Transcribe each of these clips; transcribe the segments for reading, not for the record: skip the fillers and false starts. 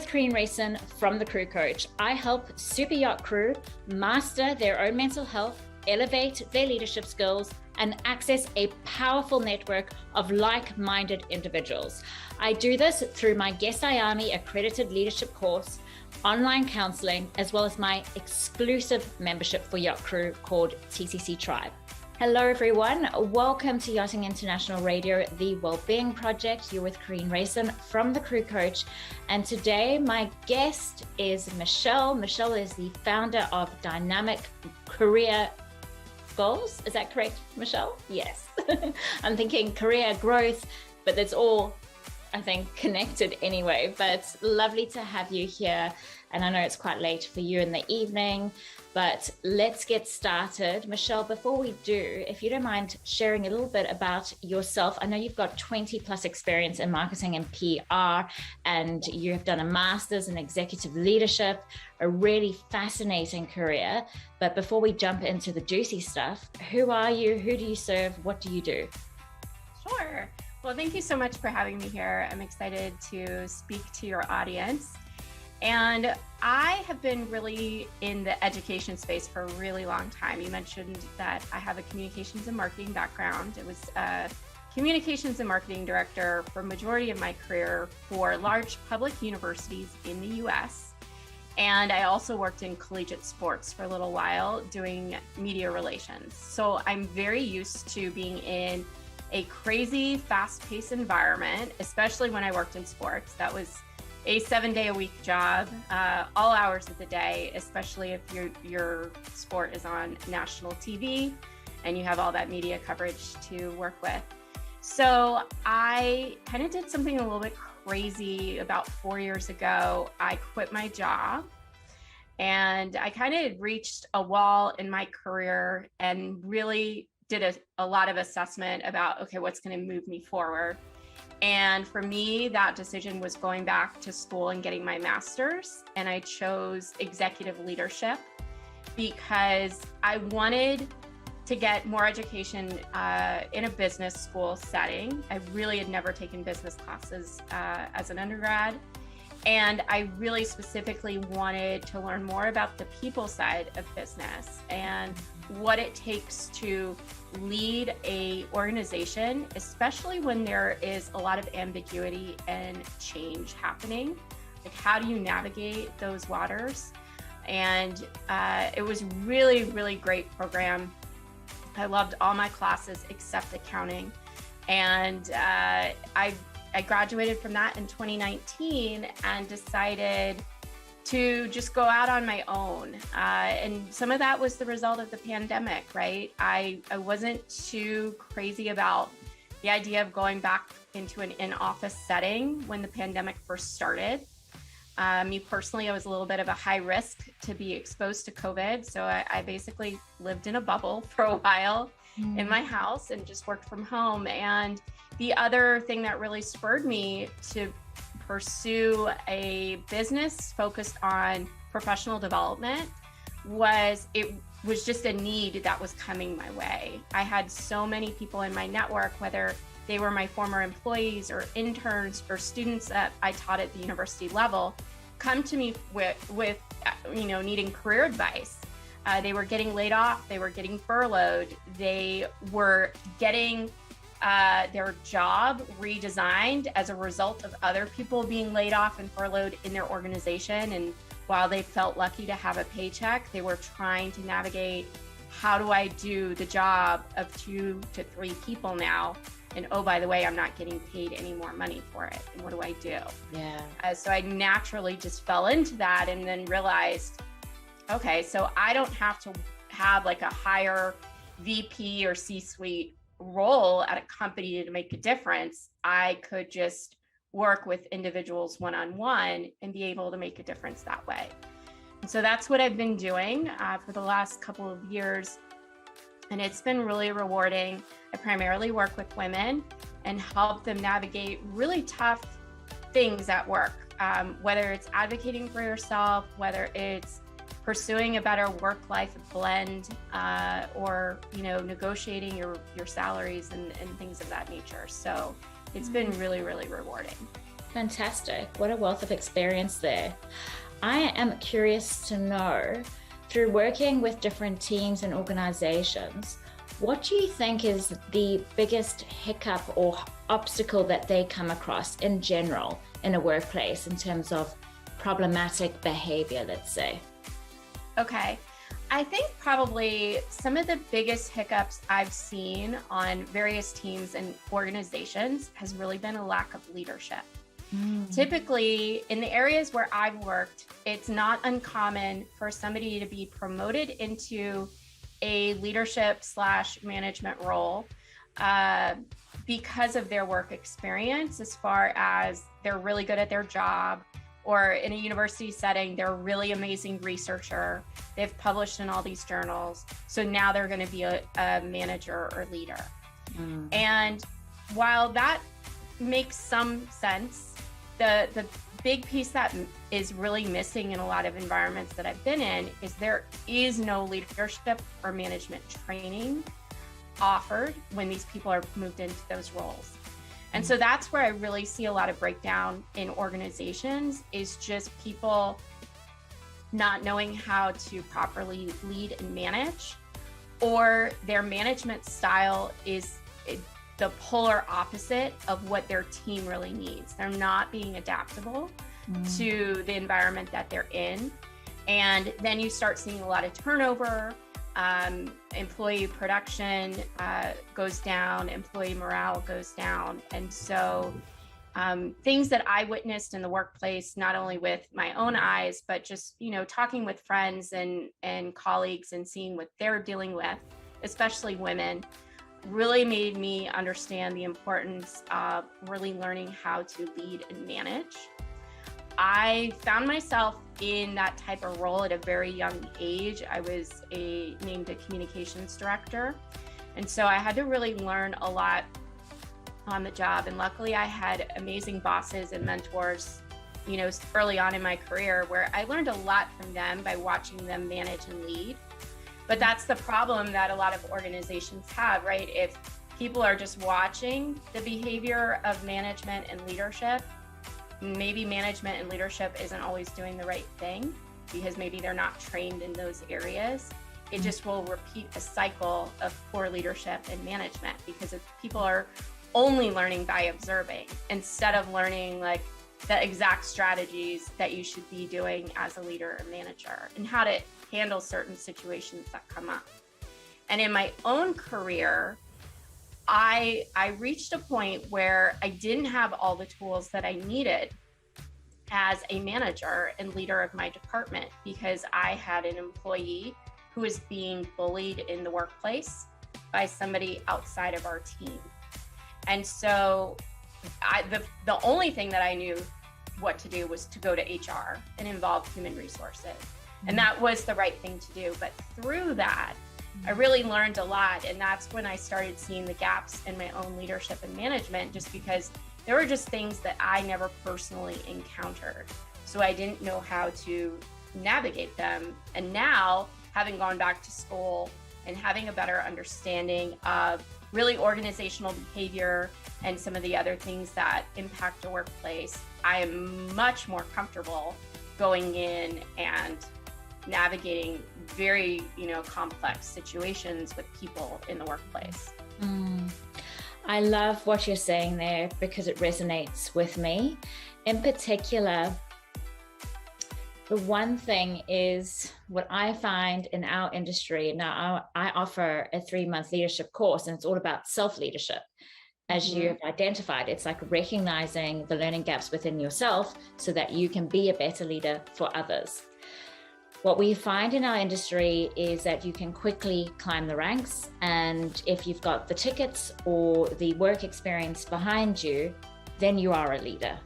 with Karine Rayson from The Crew Coach. I help super yacht crew master their own mental health, elevate their leadership skills, and access a powerful network of like-minded individuals. I do this through my Guest IAMI accredited leadership course, online counseling, as well as my exclusive membership for yacht crew called TCC Tribe. Hello everyone, welcome to Yachting International Radio, the Wellbeing Project. You're with Karine Rayson from The Crew Coach, and today my guest is Michele. Michele is the founder of Dynamic Career Goals. Is that correct, Michele? Yes. I'm thinking career growth, but that's all, I think, connected anyway. But lovely to have you here. And I know it's quite late for you in the evening, but let's get started. Michele, before we do, if you don't mind sharing a little bit about yourself. I know you've got 20 plus experience in marketing and PR, and you have done a master's in executive leadership, a really fascinating career. But before we jump into the juicy stuff, who are you? Who do you serve? What do you do? Sure. Well, thank you so much for having me here. I'm excited to speak to your audience. And I have been really in the education space for a really long time. You mentioned that I have a communications and marketing background. It was a communications and marketing director for a majority of my career for large public universities in the US. And I also worked in collegiate sports for a little while doing media relations. So I'm very used to being in a crazy, fast-paced environment, especially when I worked in sports. That was a 7-day-a-week job, all hours of the day, especially if your sport is on national TV and you have all that media coverage to work with. So I kind of did something a little bit crazy about 4 years ago. I quit my job and I kind of reached a wall in my career and really did a lot of assessment about, okay, what's going to move me forward. And for me, that decision was going back to school and getting my master's. And I chose executive leadership because I wanted to get more education in a business school setting. I really had never taken business classes as an undergrad. And I really specifically wanted to learn more about the people side of business and what it takes to lead a organization, especially when there is a lot of ambiguity and change happening. Like, how do you navigate those waters? And it was really, really great program. I loved all my classes except accounting. And I graduated from that in 2019 and decided to just go out on my own. And some of that was the result of the pandemic, right? I wasn't too crazy about the idea of going back into an in-office setting when the pandemic first started. Me personally, I was a little bit of a high risk to be exposed to COVID. So I basically lived in a bubble for a while in my house and just worked from home. And the other thing that really spurred me to pursue a business focused on professional development was just a need that was coming my way. I had so many people in my network, whether they were my former employees or interns or students that I taught at the university level, come to me with needing career advice. They were getting laid off, they were getting furloughed, they were getting their job redesigned as a result of other people being laid off and furloughed in their organization. And while they felt lucky to have a paycheck, they were trying to navigate, how do I do the job of 2 to 3 people now? And oh, by the way, I'm not getting paid any more money for it. And what do I do? Yeah. So I naturally just fell into that and then realized, okay, so I don't have to have like a higher VP or C-suite role at a company to make a difference. I could just work with individuals one-on-one and be able to make a difference that way. And so that's what I've been doing for the last couple of years. And it's been really rewarding. I primarily work with women and help them navigate really tough things at work, whether it's advocating for yourself, whether it's pursuing a better work-life blend, or negotiating your salaries and things of that nature. So it's been really, really rewarding. Fantastic. What a wealth of experience there. I am curious to know, through working with different teams and organizations, what do you think is the biggest hiccup or obstacle that they come across in general in a workplace in terms of problematic behavior, let's say? Okay. I think probably some of the biggest hiccups I've seen on various teams and organizations has really been a lack of leadership. Typically, in the areas where I've worked, it's not uncommon for somebody to be promoted into a leadership/management role because of their work experience, as far as they're really good at their job, or in a university setting, they're a really amazing researcher. They've published in all these journals. So now they're going to be a manager or leader. And while that makes some sense, the big piece that is really missing in a lot of environments that I've been in is there is no leadership or management training offered when these people are moved into those roles. And so that's where I really see a lot of breakdown in organizations, is just people not knowing how to properly lead and manage, or their management style is the polar opposite of what their team really needs. They're not being adaptable to the environment that they're in. And then you start seeing a lot of turnover, employee production goes down, employee morale goes down. And so things that I witnessed in the workplace, not only with my own eyes, but just, talking with friends and colleagues and seeing what they're dealing with, especially women, really made me understand the importance of really learning how to lead and manage. I found myself in that type of role at a very young age. I was named a communications director. And so I had to really learn a lot on the job. And luckily I had amazing bosses and mentors, early on in my career, where I learned a lot from them by watching them manage and lead. But that's the problem that a lot of organizations have, right? If people are just watching the behavior of management and leadership, maybe management and leadership isn't always doing the right thing because maybe they're not trained in those areas. It just will repeat a cycle of poor leadership and management, because if people are only learning by observing instead of learning like the exact strategies that you should be doing as a leader or manager and how to handle certain situations that come up. And in my own career, I reached a point where I didn't have all the tools that I needed as a manager and leader of my department, because I had an employee who was being bullied in the workplace by somebody outside of our team. And so the only thing that I knew what to do was to go to HR and involve human resources. And that was the right thing to do. But through that, I really learned a lot. And that's when I started seeing the gaps in my own leadership and management, just because there were just things that I never personally encountered. So I didn't know how to navigate them. And now, having gone back to school and having a better understanding of really organizational behavior and some of the other things that impact a workplace, I am much more comfortable going in and navigating very, complex situations with people in the workplace. I love what you're saying there, because it resonates with me. In particular, the one thing is what I find in our industry. Now, I offer a 3-month leadership course, and it's all about self-leadership. As you have identified, it's like recognizing the learning gaps within yourself so that you can be a better leader for others. What we find in our industry is that you can quickly climb the ranks, and if you've got the tickets or the work experience behind you, then you are a leader.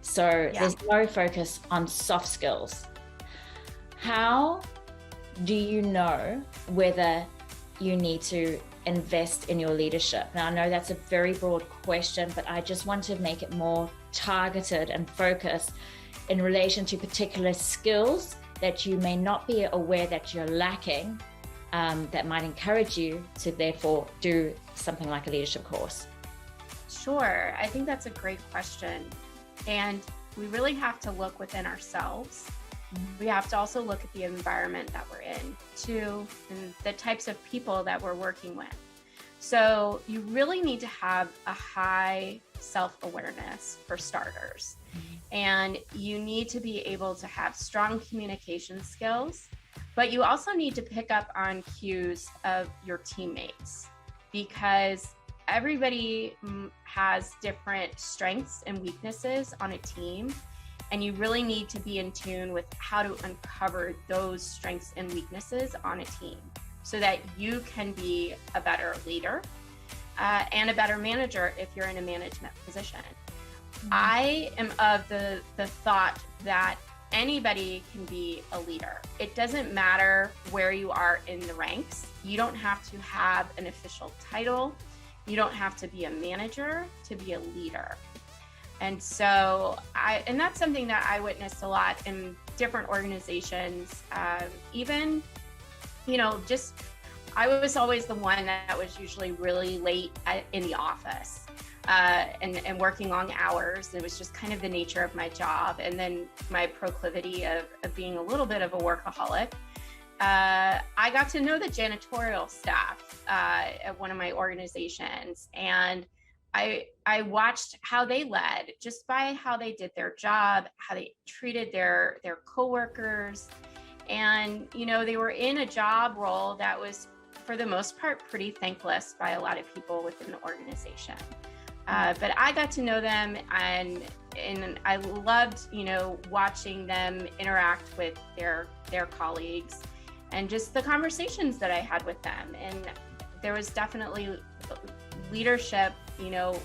So there's no focus on soft skills. How do you know whether you need to invest in your leadership? Now, I know that's a very broad question, but I just want to make it more targeted and focused in relation to particular skills that you may not be aware that you're lacking, that might encourage you to therefore do something like a leadership course. Sure. I think that's a great question. And we really have to look within ourselves. We have to also look at the environment that we're in too, and the types of people that we're working with. So you really need to have a high self-awareness for starters. And you need to be able to have strong communication skills, but you also need to pick up on cues of your teammates, because everybody has different strengths and weaknesses on a team. And you really need to be in tune with how to uncover those strengths and weaknesses on a team so that you can be a better leader and a better manager if you're in a management position. I am of the thought that anybody can be a leader. It doesn't matter where you are in the ranks. You don't have to have an official title. You don't have to be a manager to be a leader. And so and that's something that I witnessed a lot in different organizations. Even, I was always the one that was usually really late in the office and working long hours. It was just kind of the nature of my job. And then my proclivity of being a little bit of a workaholic. I got to know the janitorial staff at one of my organizations, and I watched how they led just by how they did their job, how they treated their coworkers. And, they were in a job role that was, for the most part, pretty thankless by a lot of people within the organization. But I got to know them, and I loved, watching them interact with their colleagues and just the conversations that I had with them. And there was definitely leadership,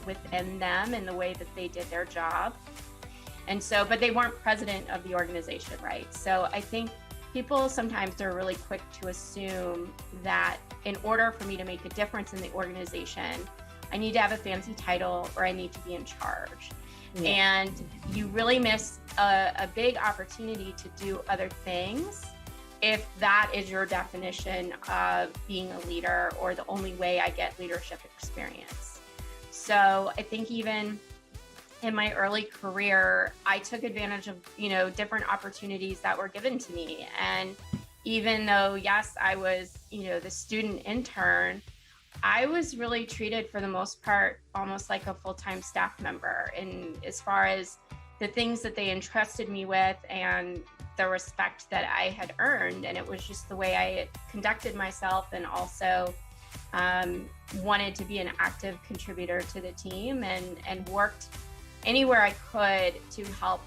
within them and the way that they did their job. And so, but they weren't president of the organization, right? So I think people sometimes are really quick to assume that in order for me to make a difference in the organization, I need to have a fancy title or I need to be in charge. Yeah. And you really miss a big opportunity to do other things if that is your definition of being a leader or the only way I get leadership experience. So I think even in my early career, I took advantage of, different opportunities that were given to me. And even though, yes, I was, the student intern, I was really treated for the most part almost like a full-time staff member. And as far as the things that they entrusted me with and the respect that I had earned, and it was just the way I conducted myself, and also wanted to be an active contributor to the team and worked anywhere I could to help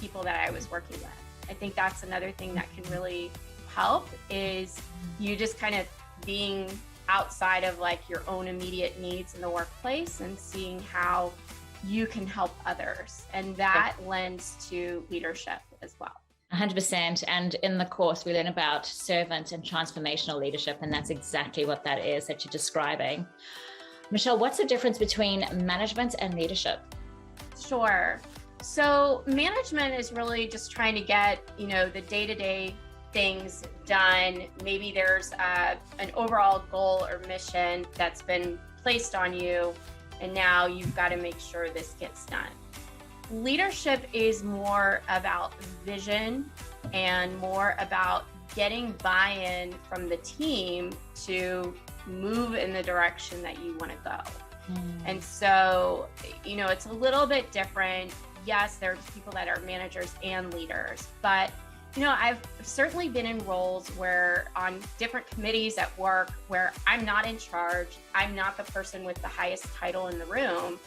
people that I was working with. I think that's another thing that can really help, is you just kind of being outside of like your own immediate needs in the workplace and seeing how you can help others. And that lends to leadership as well. 100%. And in the course, we learn about servant and transformational leadership. And that's exactly what that is that you're describing. Michele, what's the difference between management and leadership? Sure. So management is really just trying to get, the day-to-day things done. Maybe there's an overall goal or mission that's been placed on you, and now you've got to make sure this gets done. Leadership is more about vision and more about getting buy-in from the team to move in the direction that you want to go. And so, it's a little bit different. Yes, there's people that are managers and leaders, but I've certainly been in roles where on different committees at work where I'm not in charge, I'm not the person with the highest title in the room,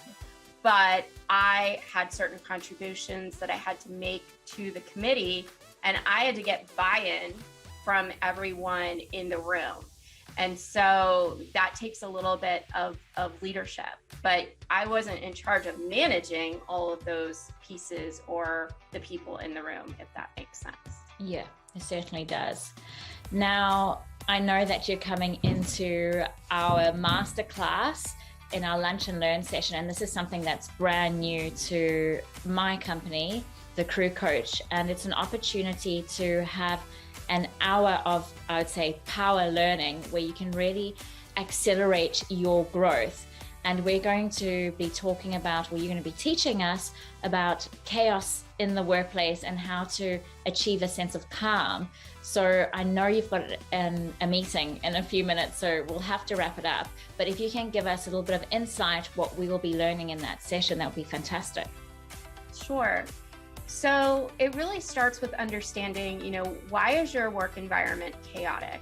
but I had certain contributions that I had to make to the committee, and I had to get buy-in from everyone in the room. And so that takes a little bit of leadership, but I wasn't in charge of managing all of those pieces or the people in the room, if that makes sense. Yeah, it certainly does. Now, I know that you're coming into our masterclass in our lunch and learn session, and this is something that's brand new to my company, the Crew Coach, and it's an opportunity to have an hour of, I would say, power learning where you can really accelerate your growth. and we're going to be talking about, well, you're going to be teaching us about chaos in the workplace and how to achieve a sense of calm. So I know you've got a meeting in a few minutes, so we'll have to wrap it up. But if you can give us a little bit of insight, what we will be learning in that session, that would be fantastic. Sure. So it really starts with understanding, why is your work environment chaotic?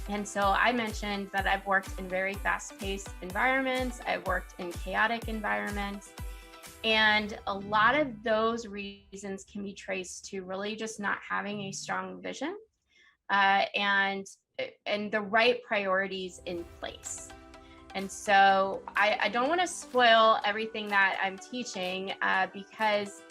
And so I mentioned that I've worked in very fast-paced environments. I've worked in chaotic environments. And a lot of those reasons can be traced to really just not having a strong vision and the right priorities in place. And so I don't want to spoil everything that I'm teaching because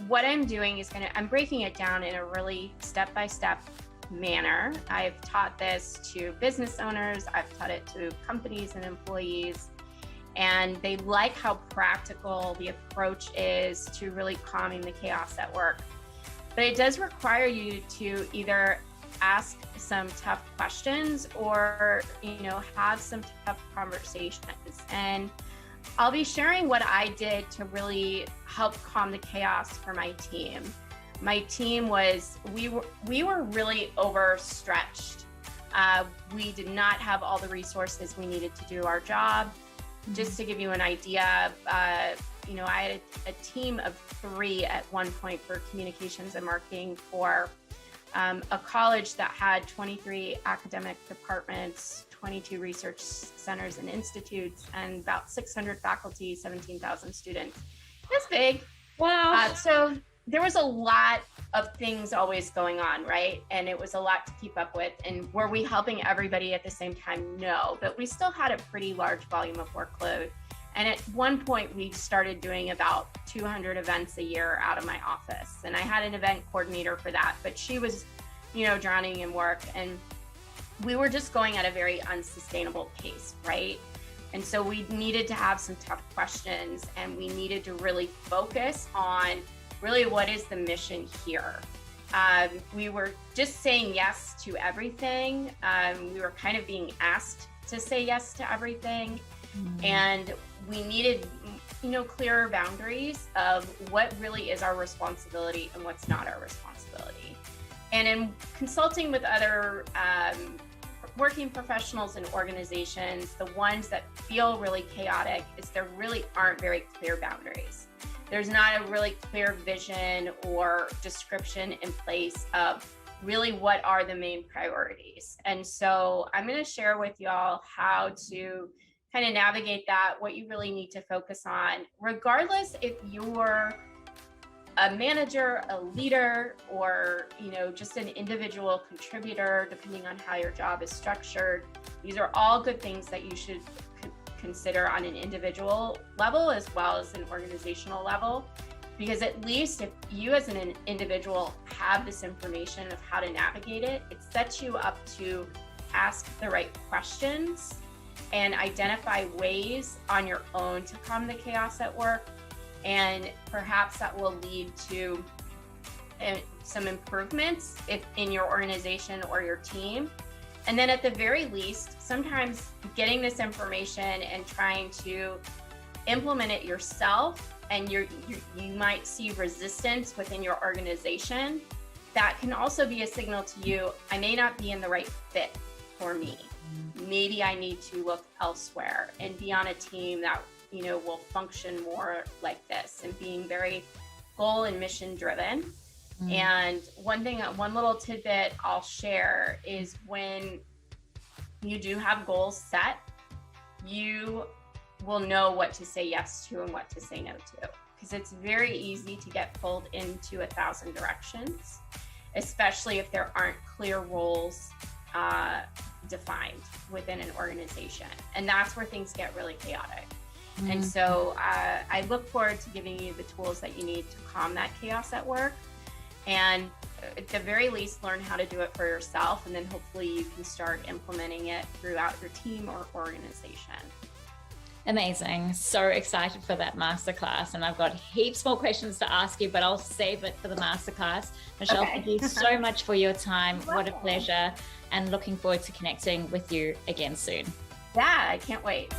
what I'm doing is I'm breaking it down in a really step-by-step manner. I've taught this to business owners, I've taught it to companies and employees, and they like how practical the approach is to really calming the chaos at work. But it does require you to either ask some tough questions or, have some tough conversations. And I'll be sharing what I did to really help calm the chaos for my team. My team we were really overstretched. We did not have all the resources we needed to do our job. Just to give you an idea, I had a team of 3 at one point for communications and marketing for a college that had 23 academic departments, 22 research centers and institutes, and about 600 faculty, 17,000 students. That's big. Wow. So there was a lot of things always going on, right? And it was a lot to keep up with. And were we helping everybody at the same time? No, but we still had a pretty large volume of workload. And at one point we started doing about 200 events a year out of my office. And I had an event coordinator for that, but she was, drowning in work. And we were just going at a very unsustainable pace, right? And so we needed to have some tough questions, and we needed to really focus on really what is the mission here. We were just saying yes to everything. We were kind of being asked to say yes to everything. And we needed, clearer boundaries of what really is our responsibility and what's not our responsibility. And in consulting with other working professionals and organizations, the ones that feel really chaotic is there really aren't very clear boundaries. There's not a really clear vision or description in place of really what are the main priorities. And so I'm going to share with y'all how to kind of navigate that, what you really need to focus on, regardless if you're a manager, a leader, or just an individual contributor, depending on how your job is structured. These are all good things that you should consider on an individual level as well as an organizational level, because at least if you as an individual have this information of how to navigate it, it sets you up to ask the right questions and identify ways on your own to calm the chaos at work. And perhaps that will lead to some improvements in your organization or your team. And then at the very least, sometimes getting this information and trying to implement it yourself, and you might see resistance within your organization, that can also be a signal to you, I may not be in the right fit for me. Maybe I need to look elsewhere and be on a team that will function more like this, and being very goal and mission driven. And one little tidbit I'll share is when you do have goals set, you will know what to say yes to and what to say no to, because it's very easy to get pulled into 1,000 directions, especially if there aren't clear roles defined within an organization. And that's where things get really chaotic. And so I look forward to giving you the tools that you need to calm that chaos at work, and at the very least learn how to do it for yourself, and then hopefully you can start implementing it throughout your team or organization. Amazing. So excited for that masterclass. And I've got heaps more questions to ask you, but I'll save it for the masterclass. Michele, Okay. Thank you so much for your time. What a pleasure. And looking forward to connecting with you again soon. Yeah, I can't wait.